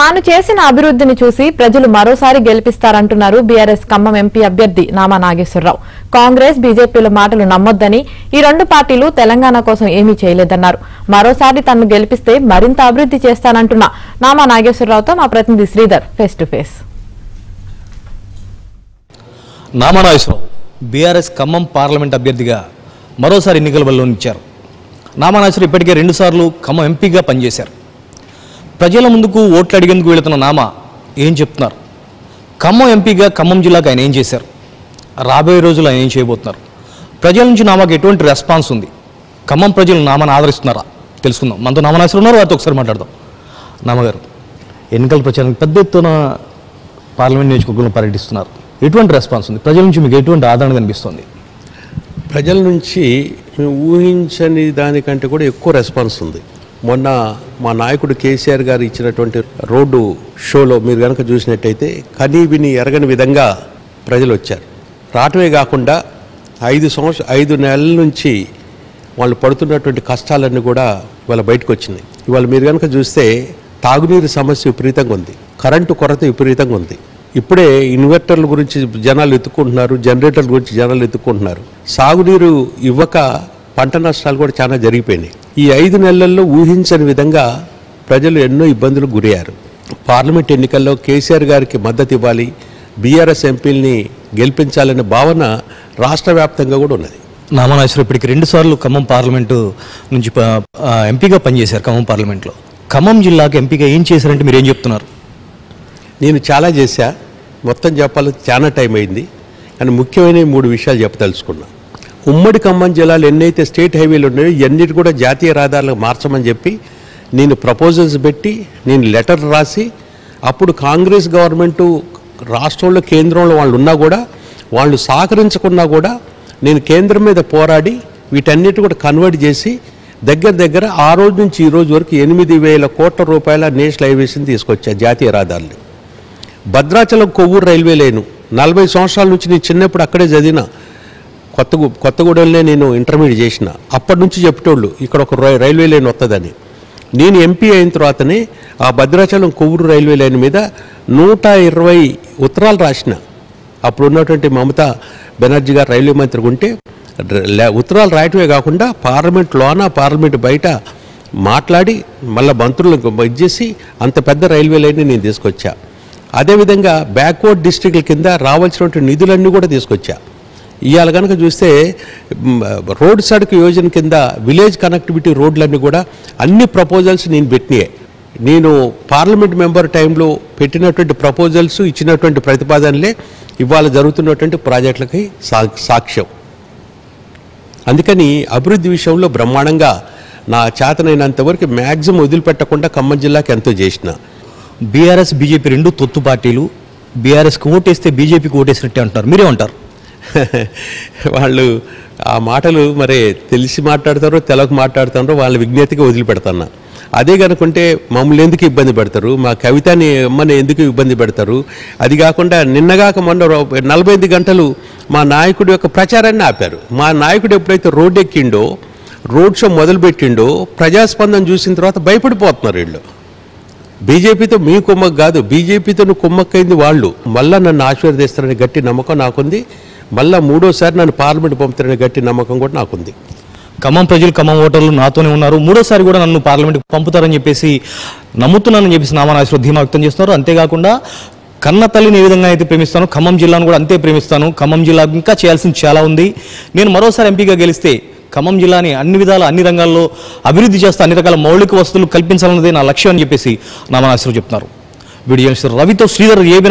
తాను చేసిన అభివృద్ధిని చూసి ప్రజలు మరోసారి గెలిపిస్తారంటున్నారు బీఆర్ఎస్ ఖమ్మం ఎంపీ అభ్యర్థి నామా నాగేశ్వరరావు. కాంగ్రెస్ బీజేపీల మాటలు నమ్మొద్దని, ఈ రెండు పార్టీలు తెలంగాణ కోసం ఏమీ చేయలేదన్నారు. మరోసారి తనను గెలిపిస్తే మరింత అభివృద్ధి చేస్తానంటున్న నామా నాగేశ్వరరావుతో మా ప్రతినిధి Sridhar face to face. Nama Nageswara Rao BRS Khammam parliament అభ్యర్థిగా మరోసారి ఎన్నికల బరిలో నిలిచారు. నామా నాగేశ్వరరావు ఇప్పటికే 2 సార్లు ఖమ్మం ఎంపీగా పనిచేశారు. ప్రజల ముందుకు ఓట్లు అడిగేందుకు వెళుతున్న నామా ఏం చెప్తున్నారు? ఖమ్మం ఎంపీగా ఖమ్మం జిల్లాకు ఆయన ఏం చేశారు? రాబోయే రోజులు ఆయన ఏం చేయబోతున్నారు? ప్రజల నుంచి నామాకు ఎటువంటి రెస్పాన్స్ ఉంది? ఖమ్మం ప్రజలు నామాను ఆదరిస్తున్నారా? తెలుసుకుందాం. మనతో నామా నాగేశ్వరరావు ఉన్నారు, వారితో ఒకసారి మాట్లాడదాం. నామగారు, ఎన్నికల ప్రచారానికి పెద్ద ఎత్తున పార్లమెంట్ నియోజకవర్గంలో పర్యటిస్తున్నారు. ఎటువంటి రెస్పాన్స్ ఉంది? ప్రజల నుంచి మీకు ఎటువంటి ఆదరణ కనిపిస్తుంది? ప్రజల నుంచి మేము ఊహించని దానికంటే కూడా ఎక్కువ రెస్పాన్స్ ఉంది. మొన్న మా నాయకుడు కేసీఆర్ గారు ఇచ్చినటువంటి రోడ్డు షోలో మీరు కనుక చూసినట్టయితే కనీ విని ఎరగని విధంగా ప్రజలు వచ్చారు. రావటమే కాకుండా 5 నెలల నుంచి వాళ్ళు పడుతున్నటువంటి కష్టాలన్నీ కూడా ఇవాళ బయటకు వచ్చినాయి. ఇవాళ మీరు కనుక చూస్తే తాగునీరు సమస్య విపరీతంగా ఉంది, కరెంటు కొరత విపరీతంగా ఉంది. ఇప్పుడే ఇన్వర్టర్ల గురించి జనాలు ఎత్తుకుంటున్నారు, జనరేటర్ల గురించి జనాలు ఎత్తుకుంటున్నారు. సాగునీరు ఇవ్వక పంట నష్టాలు కూడా చాలా జరిగిపోయినాయి. ఈ 5 నెలల్లో ఊహించని విధంగా ప్రజలు ఎన్నో ఇబ్బందులకు గురయ్యారు. పార్లమెంట్ ఎన్నికల్లో కేసీఆర్ గారికి మద్దతు ఇవ్వాలి, బీఆర్ఎస్ ఎంపీలని గెలిపించాలనే భావన రాష్ట్ర వ్యాప్తంగా కూడా ఉన్నది. నామా నాగేశ్వరరావు ఇప్పటికి 2 సార్లు ఖమ్మం పార్లమెంటు నుంచి ఎంపీగా పనిచేశారు. ఖమ్మం పార్లమెంట్లో ఖమ్మం జిల్లాకు ఎంపీగా ఏం చేశారంటే మీరు ఏం చెప్తున్నారు? నేను చాలా చేశా, మొత్తం చెప్పాలంటే చాలా టైం అయింది. కానీ ముఖ్యమైన 3 విషయాలు చెప్పదలుచుకున్నా. ఉమ్మడి ఖమ్మం జిల్లాలో ఎన్నైతే స్టేట్ హైవేలు ఉన్నాయో ఇవన్నిటి కూడా జాతీయ రహదారులకు మార్చమని చెప్పి నేను ప్రపోజల్స్ పెట్టి నేను లెటర్ రాసి, అప్పుడు కాంగ్రెస్ గవర్నమెంటు రాష్ట్రంలో కేంద్రంలో వాళ్ళు ఉన్నా కూడా వాళ్ళు సహకరించకున్నా కూడా నేను కేంద్రం మీద పోరాడి వీటన్నిటి కూడా కన్వర్ట్ చేసి దగ్గర ఆ రోజు నుంచి ఈ రోజు వరకు 8,000 కోట్ల రూపాయల నేషనల్ హైవేస్ని తీసుకొచ్చా, జాతీయ రహదారులు. భద్రాచలం కొవ్వూరు రైల్వే లైను 40 సంవత్సరాల నుంచి నేను చిన్నప్పుడు అక్కడే చదివిన. కొత్తగూడెంలోనే నేను ఇంటర్మీడియట్ చేసిన. అప్పటి నుంచి చెప్పేటోళ్ళు ఇక్కడ ఒక రైల్వే లైన్ వస్తుందని. నేను ఎంపీ అయిన తర్వాతనే ఆ భద్రాచలం కొవ్వూరు రైల్వే లైన్ మీద 120 ఉత్తరాలు రాసిన. అప్పుడు ఉన్నటువంటి మమతా బెనర్జీ గారు రైల్వే మంత్రిగా ఉంటే ఉత్తరాలు రాయటమే కాకుండా పార్లమెంట్ లోన పార్లమెంట్ బయట మాట్లాడి మళ్ళీ మంత్రులకు ఇచ్చేసి అంత పెద్ద రైల్వే లైన్ని నేను తీసుకొచ్చా. అదేవిధంగా బ్యాక్వర్డ్ డిస్ట్రిక్ట్ల కింద రావాల్సినటువంటి నిధులన్నీ కూడా తీసుకొచ్చా. ఇవాళ కనుక చూస్తే రోడ్ సడక్ యోజన కింద విలేజ్ కనెక్టివిటీ రోడ్లన్నీ కూడా అన్ని ప్రపోజల్స్ నేను పెట్టినాయి. నేను పార్లమెంట్ మెంబర్ టైంలో పెట్టినటువంటి ప్రపోజల్స్ ఇచ్చినటువంటి ప్రతిపాదనలే ఇవాళ జరుగుతున్నటువంటి ప్రాజెక్టులకి సాక్ష్యం. అందుకని అభివృద్ధి విషయంలో బ్రహ్మాండంగా నా చేతనైనంత వరకు మ్యాక్సిమం వదిలిపెట్టకుండా ఖమ్మం జిల్లాకి ఎంతో చేసిన. బీఆర్ఎస్ బీజేపీ 2 తొత్తు పార్టీలు. బీఆర్ఎస్కి ఓటేస్తే బీజేపీకి ఓటేసినట్టే అంటారు, మీరేమంటారు? వాళ్ళు ఆ మాటలు మరి తెలిసి మాట్లాడతారో తెలకు మాట్లాడతారో వాళ్ళ విజ్ఞతగా వదిలిపెడతాను. అదే కనుకుంటే మమ్మల్ని ఎందుకు ఇబ్బంది పెడతారు, మా కవితని అమ్మని ఎందుకు ఇబ్బంది పెడతారు? అది కాకుండా నిన్నగాక మొన్న 48 గంటలు మా నాయకుడి యొక్క ప్రచారాన్ని ఆపారు. మా నాయకుడు ఎప్పుడైతే రోడ్డు ఎక్కిండో, రోడ్ షో మొదలుపెట్టిండో, ప్రజాస్పందన చూసిన తర్వాత భయపడిపోతున్నారు వీళ్ళు. బీజేపీతో మీ కుమ్మకు కాదు, బీజేపీతో కుమ్మక్కైంది వాళ్ళు. మళ్ళీ నన్ను ఆశీర్వదిస్తారని గట్టి నమ్మకం నాకుంది. మళ్ళీ 3వ సారి నన్ను పార్లమెంట్ పంపుతారని గట్టి నమ్మకం కూడా నాకుంది. ఖమ్మం ప్రజలు, ఖమ్మం ఓటర్లు నాతోనే ఉన్నారు. 3వ సారి కూడా నన్ను పార్లమెంట్కి పంపుతారని చెప్పేసి నమ్ముతున్నానని చెప్పేసి నామా నాగేశ్వరరావు ధీమా వ్యక్తం చేస్తున్నారు. అంతేకాకుండా కన్న తల్లిని ఏ విధంగా అయితే ప్రేమిస్తాను, ఖమ్మం జిల్లాను కూడా అంతే ప్రేమిస్తాను. ఖమ్మం జిల్లాకు ఇంకా చేయాల్సింది చాలా ఉంది. నేను మరోసారి ఎంపీగా గెలిస్తే ఖమ్మం జిల్లాని అన్ని విధాల అన్ని రంగాల్లో అభివృద్ధి చేస్తూ అన్ని రకాల మౌలిక వసతులు కల్పించాలన్నదే నా లక్ష్యం అని చెప్పేసి నామా నాగేశ్వరరావు చెప్తున్నారు. వీడియో రవితో శ్రీధర్, ఏబీ